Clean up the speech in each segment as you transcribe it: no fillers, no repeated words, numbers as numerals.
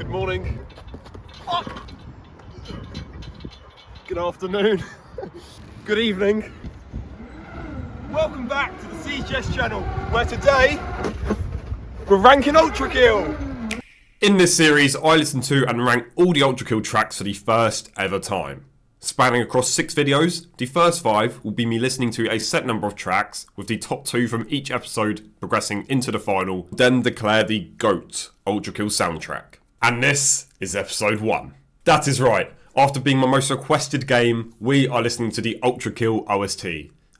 Good morning. Good afternoon. Good evening. Welcome back to the CGS channel, where today we're ranking ULTRAKILL. In this series, I listen to and rank all the ULTRAKILL tracks for the first ever time. Spanning across 6 videos, the first 5 will be me listening to a set number of tracks, with the top 2 from each episode progressing into the final, then declare the GOAT ULTRAKILL soundtrack. And this is episode 1. That is right, after being my most requested game, we are listening to the ULTRAKILL OST.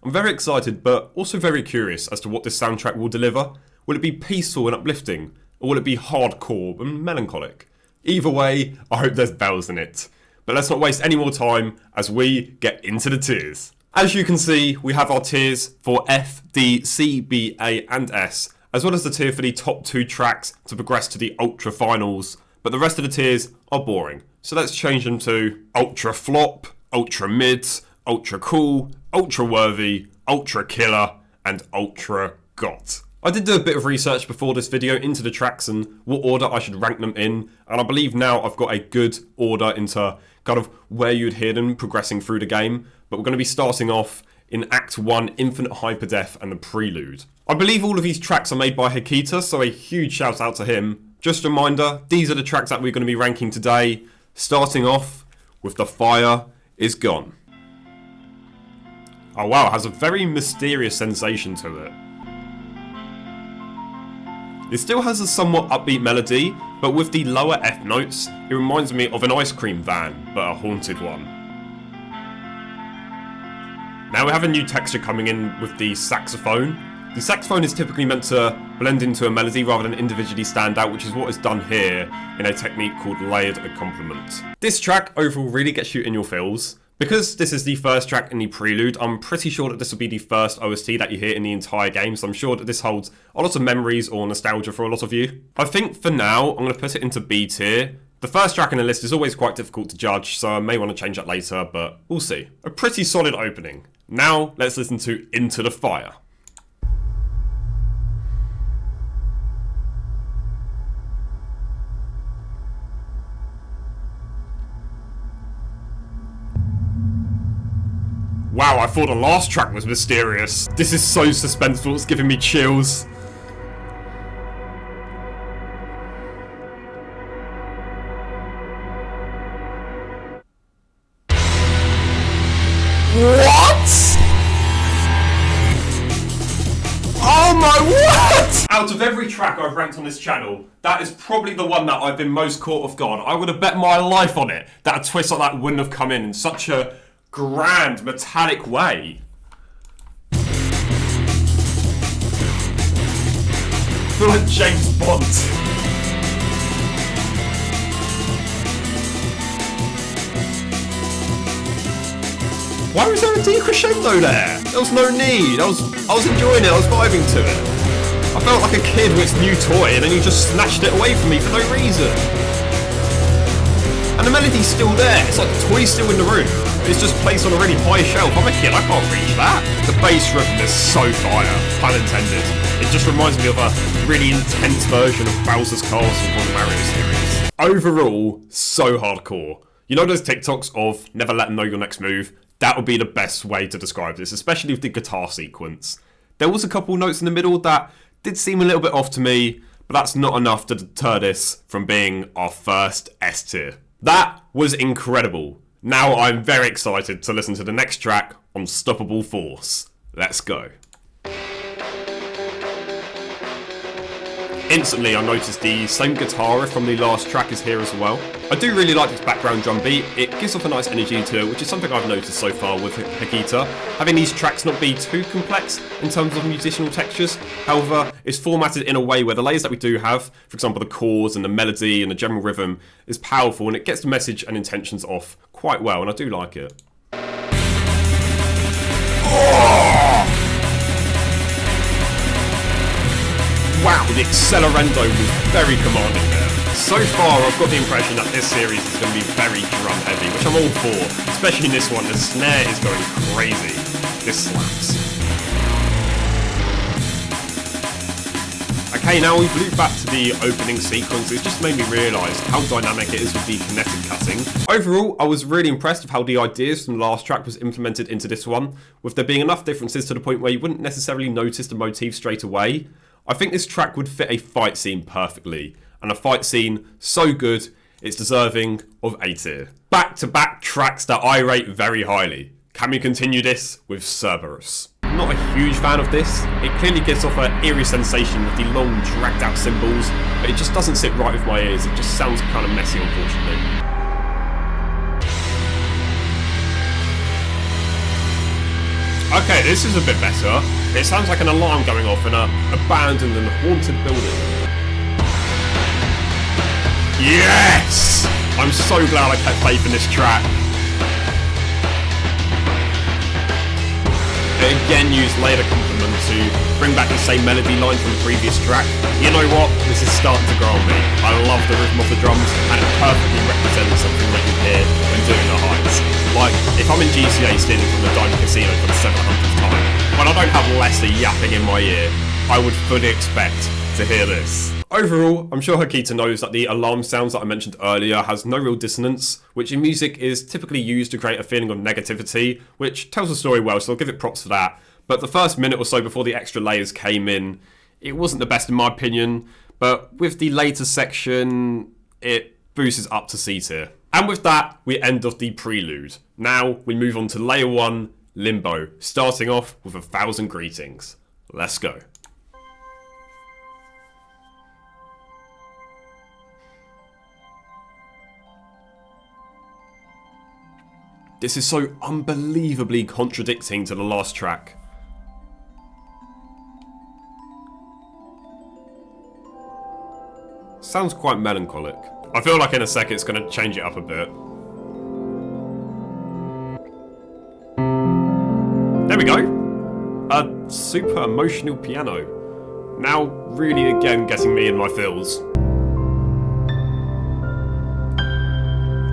I'm very excited, but also very curious as to what this soundtrack will deliver. Will it be peaceful and uplifting, or will it be hardcore and melancholic? Either way, I hope there's bells in it. But let's not waste any more time as we get into the tiers. As you can see, we have our tiers for F, D, C, B, A and S, as well as the tier for the top 2 tracks to progress to the Ultra Finals, but the rest of the tiers are boring. So let's change them to Ultra Flop, Ultra Mids, Ultra Cool, Ultra Worthy, Ultra Killer and Ultra Got. I did do a bit of research before this video into the tracks and what order I should rank them in, and I believe now I've got a good order into kind of where you'd hear them progressing through the game, but we're going to be starting off in Act 1, Infinite Hyperdeath and the Prelude. I believe all of these tracks are made by Hikita, so a huge shout out to him. Just a reminder, these are the tracks that we're going to be ranking today, starting off with The Fire Is Gone. Oh wow, it has a very mysterious sensation to it. It still has a somewhat upbeat melody, but with the lower F notes, it reminds me of an ice cream van, but a haunted one. Now we have a new texture coming in with the saxophone. The saxophone is typically meant to blend into a melody rather than individually stand out, which is what is done here in a technique called layered accompaniment. This track overall really gets you in your feels. Because this is the first track in the Prelude, I'm pretty sure that this will be the first OST that you hear in the entire game, so I'm sure that this holds a lot of memories or nostalgia for a lot of you. I think for now, I'm going to put it into B tier. The first track in the list is always quite difficult to judge, so I may want to change that later, but we'll see. A pretty solid opening. Now, let's listen to Into the Fire. Wow, I thought the last track was mysterious. This is so suspenseful, it's giving me chills. What? Oh my what? Out of every track I've ranked on this channel, that is probably the one that I've been most caught off guard. I would have bet my life on it that a twist like that wouldn't have come in such a grand, metallic way. I feel like James Bond. Why was there a decrescendo there? There was no need. I was enjoying it, I was vibing to it. I felt like a kid with its new toy and then you just snatched it away from me for no reason. And the melody's still there, it's like the toy's still in the room. It's just placed on a really high shelf. I'm a kid, I can't reach that. The bass rhythm is so fire, pun intended. It just reminds me of a really intense version of Bowser's Castle from the Mario series. Overall, so hardcore. You know those TikToks of never let them know your next move? That would be the best way to describe this, especially with the guitar sequence. There was a couple notes in the middle that did seem a little bit off to me, but that's not enough to deter this from being our first S tier. That was incredible. Now I'm very excited to listen to the next track, Unstoppable Force. Let's go. Instantly I noticed the same guitar riff from the last track is here as well. I do really like this background drum beat, it gives off a nice energy to it, which is something I've noticed so far with Hikita. Having these tracks not be too complex in terms of musical textures, however, it's formatted in a way where the layers that we do have, for example the chords and the melody and the general rhythm, is powerful and it gets the message and intentions off quite well, and I do like it. Oh! Wow, the accelerando was very commanding there. So far, I've got the impression that this series is going to be very drum heavy, which I'm all for. Especially in this one, the snare is going crazy. This slaps. Okay, now we've looped back to the opening sequence. It just made me realise how dynamic it is with the kinetic cutting. Overall, I was really impressed with how the ideas from the last track was implemented into this one, with there being enough differences to the point where you wouldn't necessarily notice the motif straight away. I think this track would fit a fight scene perfectly, and a fight scene so good, it's deserving of A tier. Back-to-back tracks that I rate very highly. Can we continue this with Cerberus? I'm not a huge fan of this. It clearly gives off an eerie sensation with the long dragged out cymbals, but it just doesn't sit right with my ears. It just sounds kind of messy, unfortunately. Okay, this is a bit better. It sounds like an alarm going off in an abandoned and haunted building. Yes! I'm so glad I kept faith in this track. It again used layered accompaniment to bring back the same melody line from the previous track. You know what? This is starting to grow on me. I love the rhythm of the drums, and it perfectly represents something that you hear when doing the highs. Like, if I'm in GTA stealing from the Diamond Casino for the 700th time, when I don't have Lester yapping in my ear, I would fully expect to hear this. Overall, I'm sure Hakita knows that the alarm sounds that I mentioned earlier has no real dissonance, which in music is typically used to create a feeling of negativity, which tells the story well, so I'll give it props for that. But the first minute or so before the extra layers came in, it wasn't the best in my opinion, but with the later section, it boosts up to C tier. And with that, we end off the prelude. Now, we move on to layer 1, Limbo, starting off with 1,000 greetings. Let's go. This is so unbelievably contradicting to the last track. Sounds quite melancholic. I feel like in a sec it's going to change it up a bit. There we go. A super emotional piano. Now really again getting me in my feels.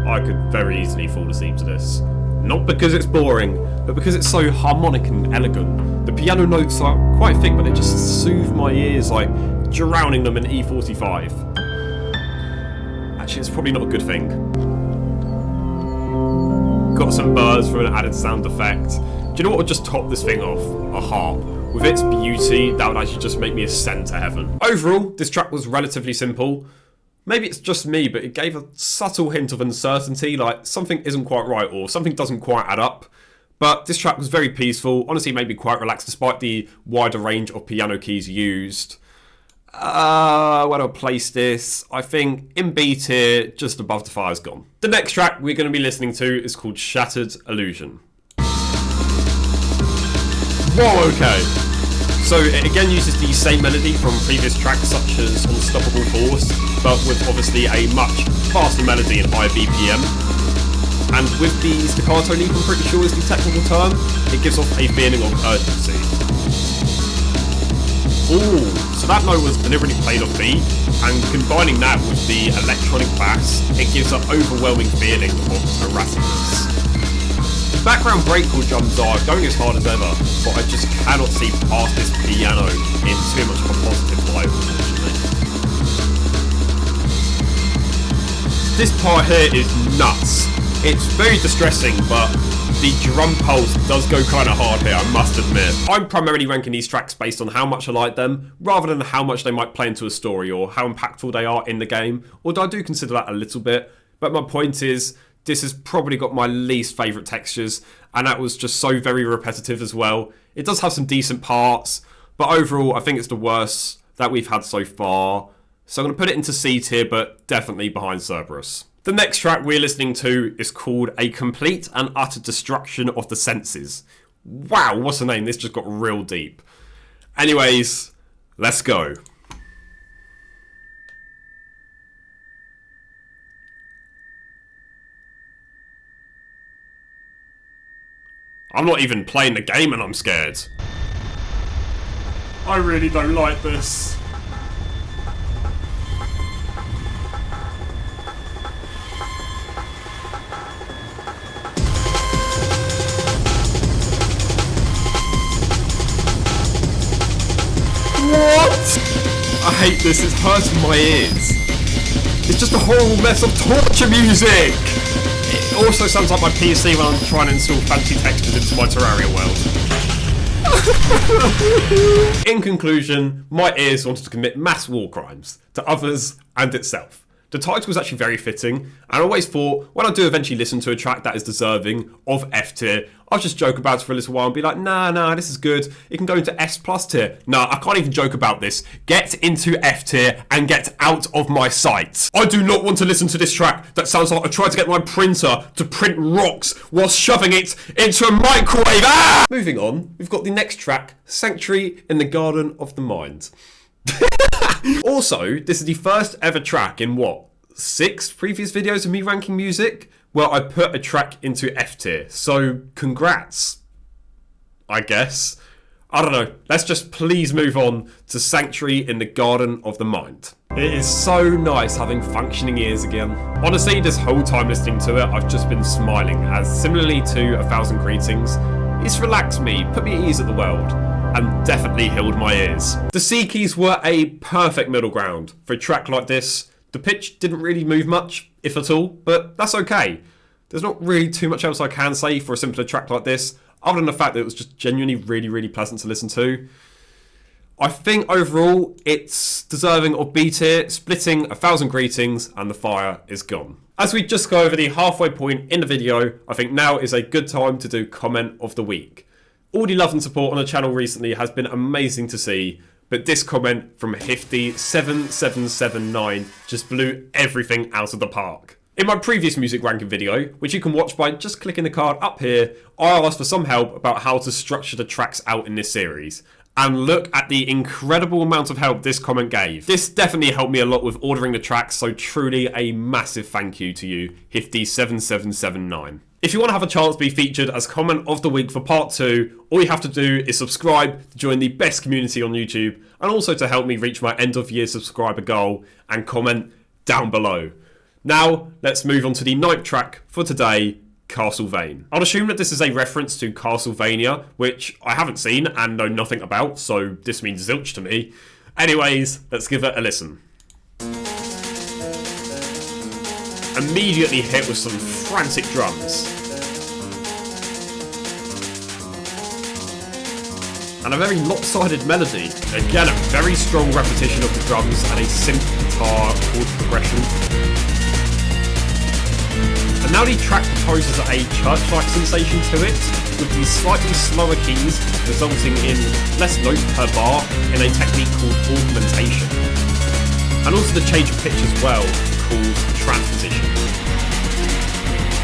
I could very easily fall asleep to this. Not because it's boring, but because it's so harmonic and elegant. The piano notes are quite thick, but they just soothe my ears like drowning them in E45. Actually, it's probably not a good thing. Got some birds for an added sound effect. Do you know what would just top this thing off? A harp. With its beauty, that would actually just make me ascend to heaven. Overall, this track was relatively simple. Maybe it's just me, but it gave a subtle hint of uncertainty, like something isn't quite right or something doesn't quite add up. But this track was very peaceful, honestly made me quite relaxed despite the wider range of piano keys used. Where do I place this? I think in B tier, just above The Fire's Gone. The next track we're going to be listening to is called Shattered Illusion. Whoa, okay. So it again uses the same melody from previous tracks such as Unstoppable Force, but with obviously a much faster melody and higher BPM. And with the staccato leap, I'm pretty sure is the technical term, it gives off a feeling of urgency. Ooh, so that note was deliberately played off beat, and combining that with the electronic bass, it gives an overwhelming feeling of erraticness. The background breakcore drums are going as hard as ever, but I just cannot see past this piano in too much of a positive light, unfortunately. This part here is nuts. It's very distressing, but the drum pulse does go kind of hard here, I must admit. I'm primarily ranking these tracks based on how much I like them, rather than how much they might play into a story or how impactful they are in the game, although I do consider that a little bit. But my point is, this has probably got my least favourite textures, and that was just so very repetitive as well. It does have some decent parts, but overall I think it's the worst that we've had so far. So I'm going to put it into C tier, but definitely behind Cerberus. The next track we're listening to is called A Complete and Utter Destruction of the Senses. Wow, what's the name? This just got real deep. Anyways, let's go. I'm not even playing the game and I'm scared. I really don't like this. What? hate this, it's hurting my ears. It's just a horrible mess of torture music! It also sounds like my PC when I'm trying to install fancy textures into my Terraria world. In conclusion, my ears wanted to commit mass war crimes to others and itself. The title was actually very fitting, and I always thought when I do eventually listen to a track that is deserving of F tier, I'll just joke about it for a little while and be like, nah, this is good. It can go into S+ tier. Nah, I can't even joke about this. Get into F tier and get out of my sight. I do not want to listen to this track that sounds like I tried to get my printer to print rocks whilst shoving it into a microwave. Ah! Moving on, we've got the next track, Sanctuary in the Garden of the Mind. Also, this is the first ever track in 6 previous videos of me ranking music where I put a track into F tier. So congrats, I guess. I don't know. Let's just please move on to Sanctuary in the Garden of the Mind. It is so nice having functioning ears again. Honestly, this whole time listening to it, I've just been smiling, as similarly to 1,000 Greetings, it's relaxed me, put me at ease at the world, and definitely healed my ears. The C keys were a perfect middle ground for a track like this. The pitch didn't really move much, if at all, but that's okay. There's not really too much else I can say for a simpler track like this, other than the fact that it was just genuinely really pleasant to listen to. I think overall it's deserving of B tier, splitting 1,000 Greetings and the fire is gone. As we just go over the halfway point in the video, I think now is a good time to do comment of the week. All the love and support on the channel recently has been amazing to see, but this comment from Hifty7779 just blew everything out of the park. In my previous music ranking video, which you can watch by just clicking the card up here, I asked for some help about how to structure the tracks out in this series. And look at the incredible amount of help this comment gave. This definitely helped me a lot with ordering the tracks, so truly a massive thank you to you, Hifty7779. If you want to have a chance to be featured as comment of the week for part 2, all you have to do is subscribe to join the best community on YouTube, and also to help me reach my end of year subscriber goal, and comment down below. Now, let's move on to the 9th track for today, Castlevania. I'll assume that this is a reference to Castlevania, which I haven't seen and know nothing about, so this means zilch to me. Anyways, let's give it a listen. Immediately hit with some frantic drums. And a very lopsided melody. Again, a very strong repetition of the drums and a synth guitar chord progression. And now the track proposes a church-like sensation to it, with these slightly slower keys resulting in less note per bar in a technique called augmentation. And also the change of pitch as well, called transposition.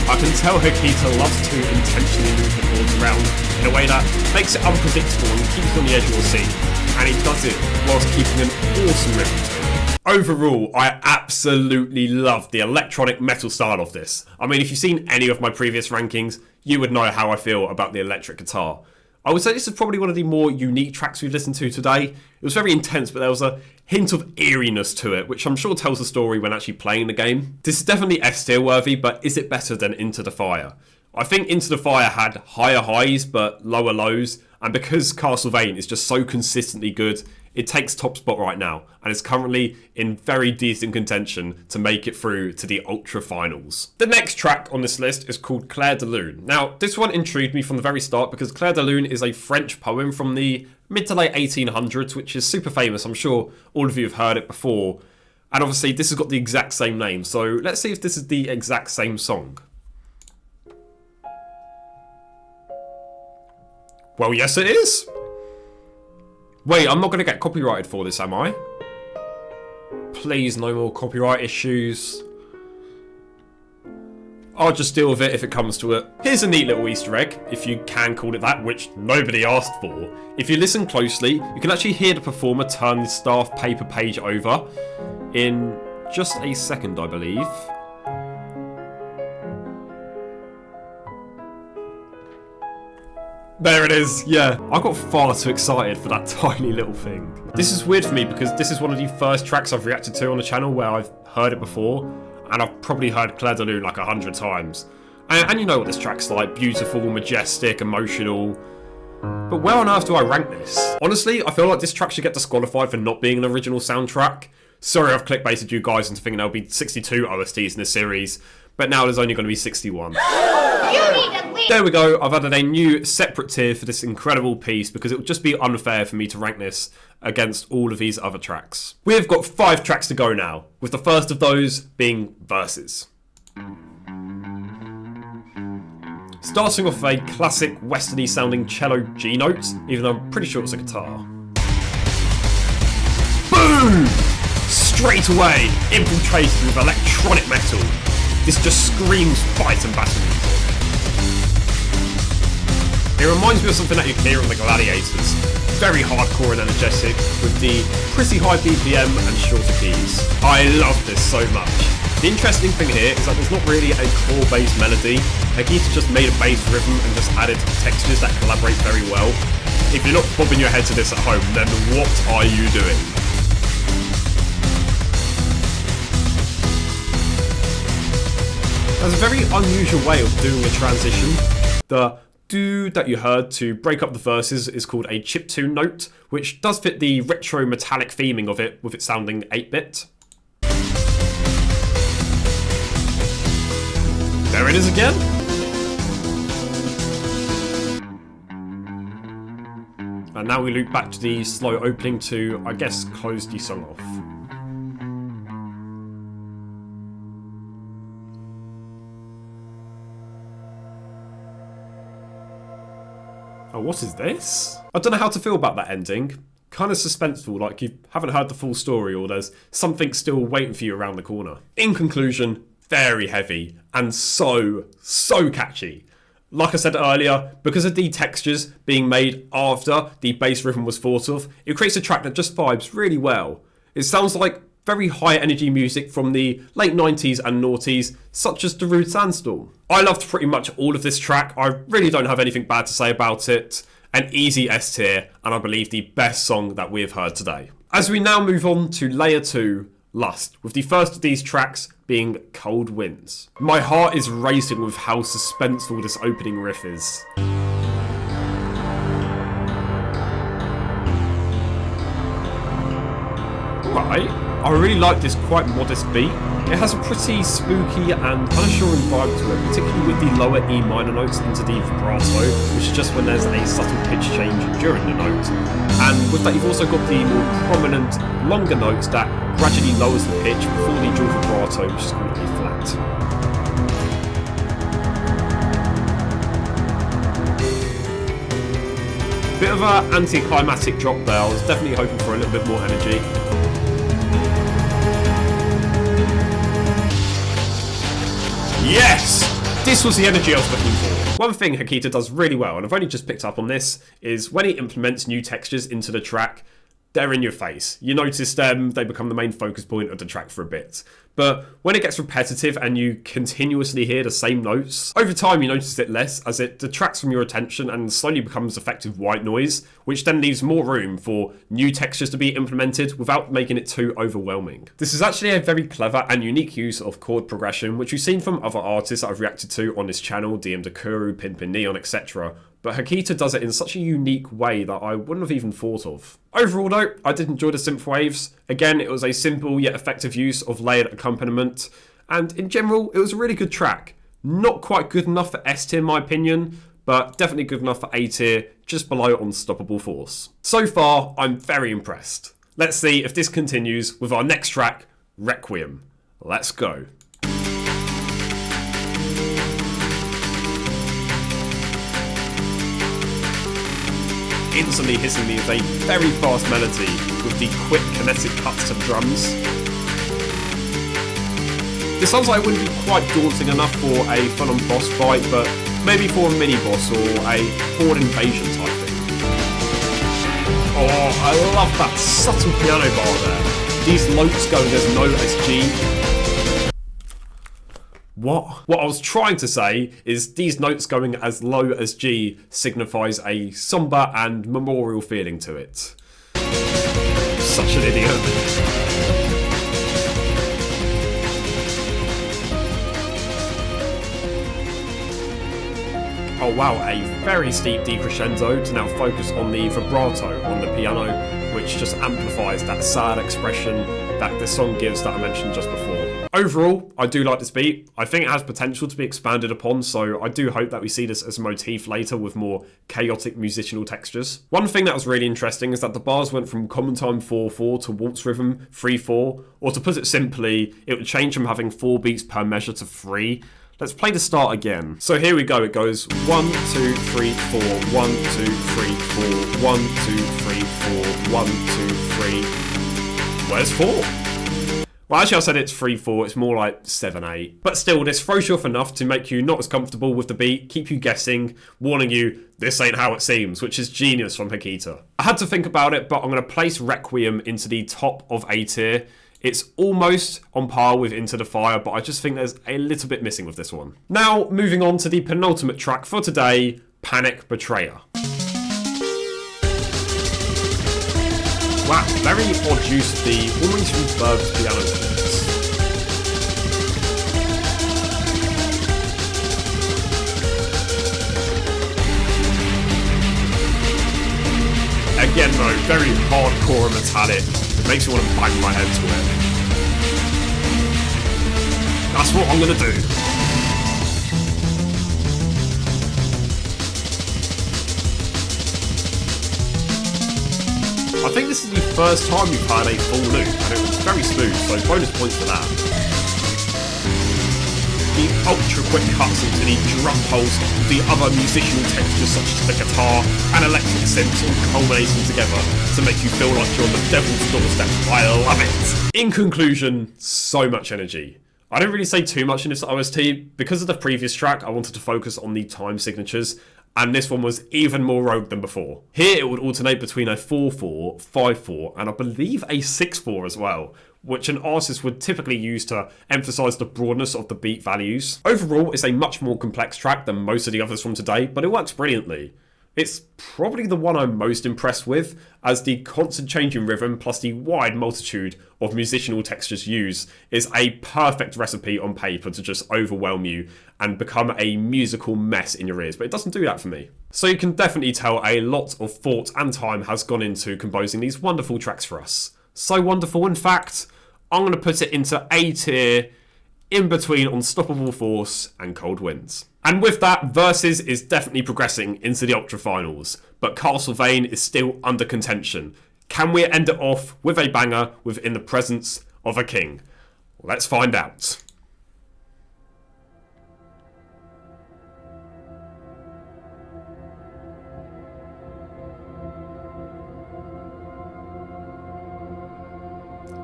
I can tell Hikita loves to intentionally move the chords around in a way that makes it unpredictable and keeps you on the edge of your seat, and he does it whilst keeping an awesome rhythm to it. Overall, I absolutely love the electronic metal style of this. I mean, if you've seen any of my previous rankings, you would know how I feel about the electric guitar. I would say this is probably one of the more unique tracks we've listened to today. It was very intense, but there was a hint of eeriness to it, which I'm sure tells the story when actually playing the game. This is definitely S tier worthy, but is it better than Into the Fire? I think Into the Fire had higher highs, but lower lows, and because Castlevania is just so consistently good, it takes top spot right now, and is currently in very decent contention to make it through to the Ultra Finals. The next track on this list is called Clair de Lune. Now, this one intrigued me from the very start because Clair de Lune is a French poem from the mid to late 1800s, which is super famous. I'm sure all of you have heard it before. And obviously, this has got the exact same name, so let's see if this is the exact same song. Well, yes it is! Wait, I'm not going to get copyrighted for this, am I? Please, no more copyright issues. I'll just deal with it if it comes to it. Here's a neat little Easter egg, if you can call it that, which nobody asked for. If you listen closely, you can actually hear the performer turn the staff paper page over in just a second, I believe. There it is, yeah. I got far too excited for that tiny little thing. This is weird for me because this is one of the first tracks I've reacted to on the channel where I've heard it before, and I've probably heard Clair de Lune like 100 times. And you know what this track's like, beautiful, majestic, emotional. But where on earth do I rank this? Honestly, I feel like this track should get disqualified for not being an original soundtrack. Sorry I've clickbaited you guys into thinking there'll be 62 OSTs in this series, but now there's only going to be 61. There we go, I've added a new separate tier for this incredible piece because it would just be unfair for me to rank this against all of these other tracks. We've got 5 tracks to go now, with the first of those being Verses. Starting off with a classic westerny sounding cello G note, even though I'm pretty sure it's a guitar. Boom! Straight away, infiltrated with electronic metal. This just screams fight and battle music. It reminds me of something that you hear on the Gladiators. Very hardcore and energetic, with the pretty high BPM and shorter keys. I love this so much. The interesting thing here is that there's not really a core bass melody. Hakita just made a bass rhythm and just added textures that collaborate very well. If you're not bobbing your head to this at home, then what are you doing? That's a very unusual way of doing a transition. The do that you heard to break up the verses is called a chiptune note, which does fit the retro metallic theming of it with it sounding 8-bit. There it is again. And now we loop back to the slow opening to, I guess, close the song off. Oh, what is this? I don't know how to feel about that ending. Kind of suspenseful, like you haven't heard the full story or there's something still waiting for you around the corner. In conclusion, very heavy and so catchy. Like I said earlier, because of the textures being made after the bass rhythm was thought of, it creates a track that just vibes really well. It sounds like very high energy music from the late 90s and noughties, such as the Rude Sandstorm. I loved pretty much all of this track. I really don't have anything bad to say about it. An easy S tier, and I believe the best song that we have heard today. As we now move on to Layer 2, Lust, with the first of these tracks being Cold Winds. My heart is racing with how suspenseful this opening riff is. Right, I really like this quite modest beat. It has a pretty spooky and unassuring vibe to it, particularly with the lower E minor notes into the vibrato, which is just when there's a subtle pitch change during the note. And with that you've also got the more prominent, longer notes that gradually lowers the pitch before the dual vibrato, which is called a flat. Bit of an anticlimactic drop there. I was definitely hoping for a little bit more energy. Yes! This was the energy I was looking for. One thing Hakita does really well, and I've only just picked up on this, is when he implements new textures into the track, they're in your face. You notice them, they become the main focus point of the track for a bit. But when it gets repetitive and you continuously hear the same notes, over time you notice it less as it detracts from your attention and slowly becomes effective white noise, which then leaves more room for new textures to be implemented without making it too overwhelming. This is actually a very clever and unique use of chord progression, which we've seen from other artists that I've reacted to on this channel, DM Dakuru, Pimpin Neon, etc. But Hakita does it in such a unique way that I wouldn't have even thought of. Overall though, I did enjoy the synthwaves. Again, it was a simple yet effective use of layered accompaniment, and in general, it was a really good track. Not quite good enough for S tier in my opinion, but definitely good enough for A tier, just below Unstoppable Force. So far, I'm very impressed. Let's see if this continues with our next track, Requiem. Let's go. Instantly hitting me with a very fast melody with the quick kinetic cuts to the drums. This sounds like it wouldn't be quite daunting enough for a full-on boss fight, but maybe for a mini-boss or a horde invasion type thing. Oh, I love that subtle piano bar there. These notes going as low as G. What I was trying to say is these notes going as low as G signifies a somber and memorial feeling to it. Such an idiot. oh wow, a very steep decrescendo to now focus on the vibrato on the piano, which just amplifies that sad expression that the song gives that I mentioned just before. Overall, I do like this beat. I think it has potential to be expanded upon, so I do hope that we see this as a motif later with more chaotic musical textures. One thing that was really interesting is that the bars went from common time 4/4 to waltz rhythm 3/4, or to put it simply, it would change from having 4 beats per measure to 3. Let's play the start again. So here we go, it goes 1, 2, 3, 4, 1, 2, 3, 4, 1, 2, 3, 4, 1, 2, 3. Where's 4? Well, actually I said it's 3/4, it's more like 7/8. But still, this throws you off enough to make you not as comfortable with the beat, keep you guessing, warning you, this ain't how it seems, which is genius from Hikita. I had to think about it, but I'm going to place Requiem into the top of A tier. It's almost on par with Into the Fire, but I just think there's a little bit missing with this one. Now, moving on to the penultimate track for today, Panic Betrayer. Wow, very odd use of the almost reverbed piano tones. Again though, very hardcore and metallic. It makes me want to bang my head to it. That's what I'm gonna do. I think this is the first time we've had a full loop, and it was very smooth, so bonus points for that. The ultra quick cuts into the drum pulse, the other musical textures such as the guitar and electric synths all culminating together to make you feel like you're on the devil's doorstep. I love it! In conclusion, so much energy. I don't really say too much in this OST. Because of the previous track, I wanted to focus on the time signatures, and this one was even more rogue than before. Here it would alternate between a 4/4, 5/4, and I believe a 6/4 as well, which an artist would typically use to emphasise the broadness of the beat values. Overall, it's a much more complex track than most of the others from today, but it works brilliantly. It's probably the one I'm most impressed with, as the constant change in rhythm plus the wide multitude of musical textures used is a perfect recipe on paper to just overwhelm you and become a musical mess in your ears, but it doesn't do that for me. So you can definitely tell a lot of thought and time has gone into composing these wonderful tracks for us. So wonderful, in fact, I'm going to put it into A tier, in between Unstoppable Force and Cold Winds. And with that, Versus is definitely progressing into the Ultra Finals, but Castlevania is still under contention. Can we end it off with a banger within the presence of a king? Let's find out.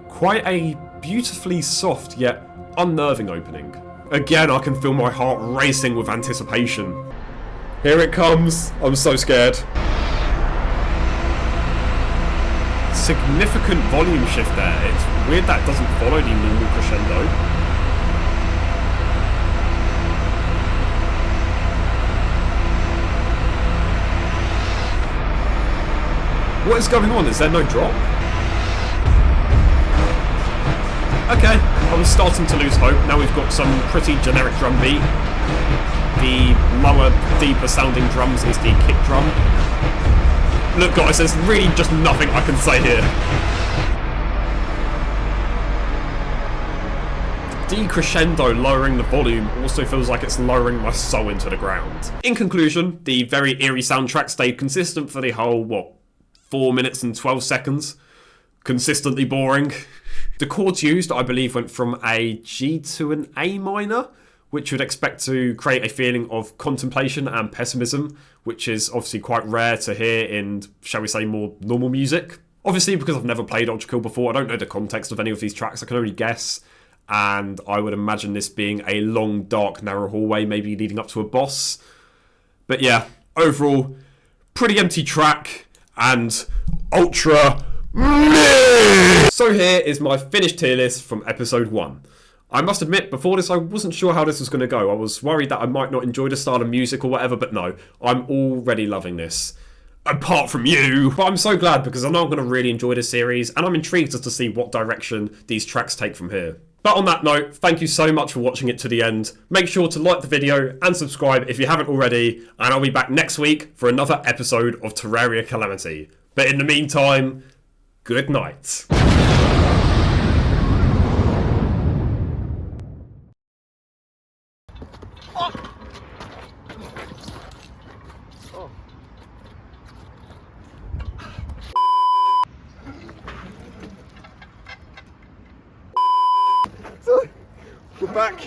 Quite a beautifully soft yet unnerving opening. Again, I can feel my heart racing with anticipation. Here it comes. I'm so scared. Significant volume shift there. It's weird that doesn't follow the normal crescendo. What is going on? Is there no drop? Okay, I was starting to lose hope. Now we've got some pretty generic drum beat. The lower, deeper sounding drums is the kick drum. Look guys, there's really just nothing I can say here. Decrescendo lowering the volume also feels like it's lowering my soul into the ground. In conclusion, the very eerie soundtrack stayed consistent for the whole, 4 minutes and 12 seconds. Consistently boring. The chords used, I believe, went from a G to an A minor, which you'd expect to create a feeling of contemplation and pessimism, which is obviously quite rare to hear in, shall we say, more normal music. Obviously, because I've never played ULTRAKILL before, I don't know the context of any of these tracks, I can only guess, and I would imagine this being a long, dark, narrow hallway, maybe leading up to a boss. But yeah, overall, pretty empty track, and ultra meh! So here is my finished tier list from episode 1. I must admit, before this I wasn't sure how this was going to go. I was worried that I might not enjoy the style of music or whatever, but no, I'm already loving this. Apart from you! But I'm so glad because I know I'm going to really enjoy this series, and I'm intrigued as to see what direction these tracks take from here. But on that note, thank you so much for watching it to the end. Make sure to like the video and subscribe if you haven't already, and I'll be back next week for another episode of Terraria Calamity. But in the meantime, good night. So, we're back.